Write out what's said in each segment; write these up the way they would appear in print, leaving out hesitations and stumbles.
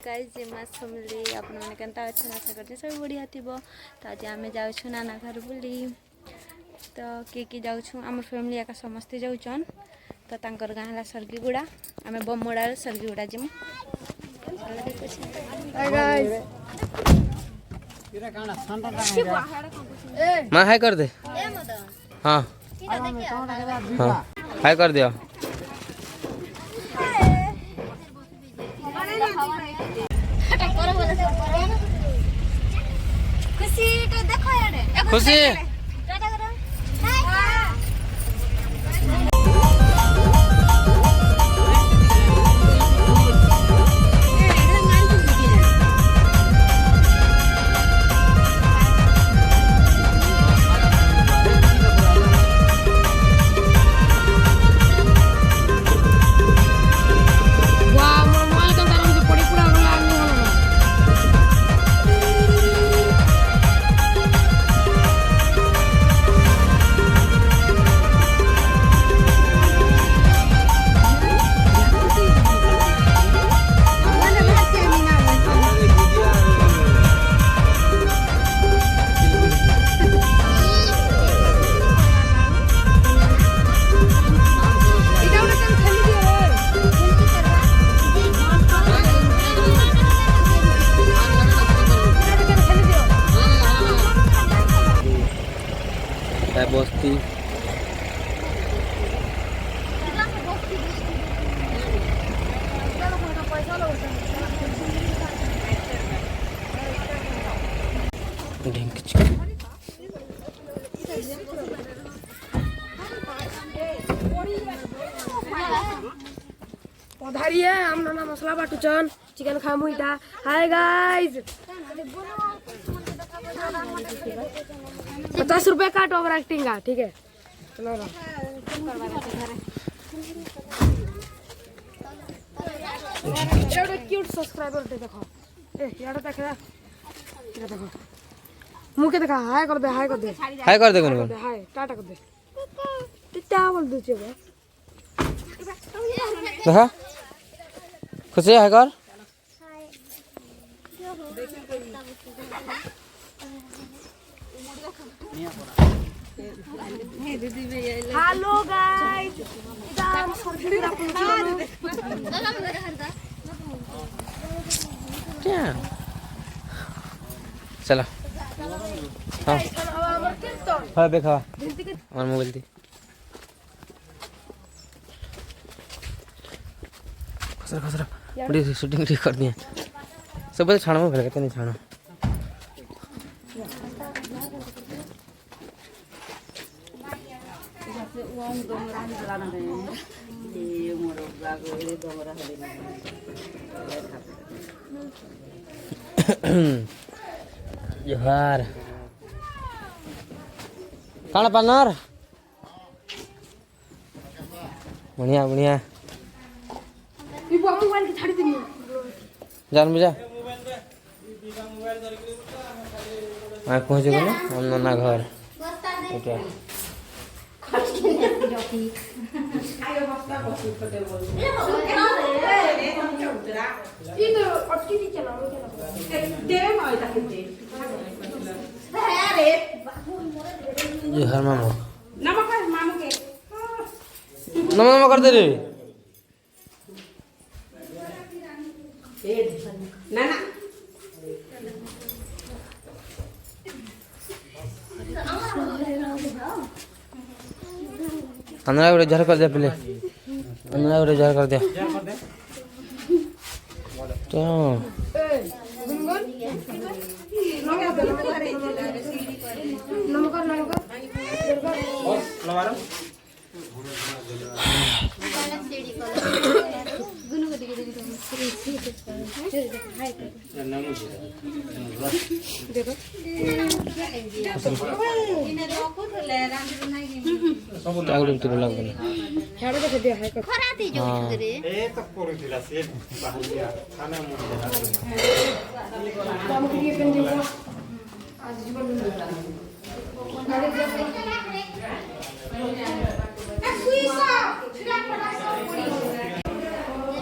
Guys जे मास family आपण माने केनता अच्छा आशा करते सब बढ़िया थिबो। तो आज आमे जाउ छु नाना घर बुली। तो के जाउ आम फैमिली एका समस्ते जाउछन। तो तांकर गाँ हला सरगीगुड़ा आमे बमोड़ा सरगीगुड़ा जिमु। हाय गाइस मां हाय कर दे। हां हाय कर दियो। खुशी तो देखो यार खुशी बस्ती पधारी है हम नाना मसला बाटुचन चिकन खामु इटा। हाय गाइस 50 रुपए काट ओवर एक्टिंग का, ठीक है चलो ना। छोटे क्यूट सब्सक्राइबर दे देखो ए यार देख रे ये देखो मुंह के देखा। हाय कर दे हाय कर दे हाय कर दे कौन हाय टाटा कर दे टिटा बोल दे चलो देखा खुशी हाय कर। हेलो गाइस चलो हाँ हाँ देखा और मोबाइल दी खसरा खसरा बड़ी शूटिंग ठीक कर दिए सब छाणो में भले नहीं छाणो जोहार काना पार्टनर बढ़िया बढ़िया मोबाइल की छाड़ी दी जान बुझा मैं पहुंच गए ना हम नाना घर ओके जोहार मामू नमो कर दे रे नाना अंदर उड़े झर कर दे पहले अंदर उड़े झर कर दे तो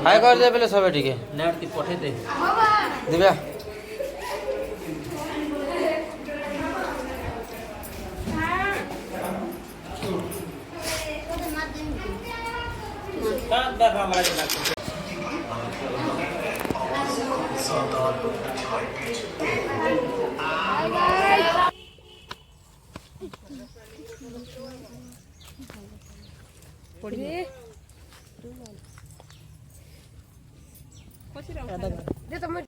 हाय कर दे पहले सब ठीक है नेट ती पठे दे दिव्या दे तुम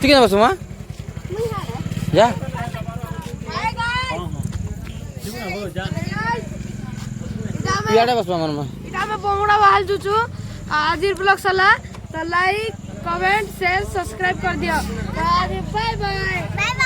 तू क्या बस मां जा याडे बस मन में इटा में बोमड़ा बहाल जुचू आज ब्लॉग सला तो लाइक कमेंट शेयर सब्सक्राइब कर दियो बाय बाय बाय बाय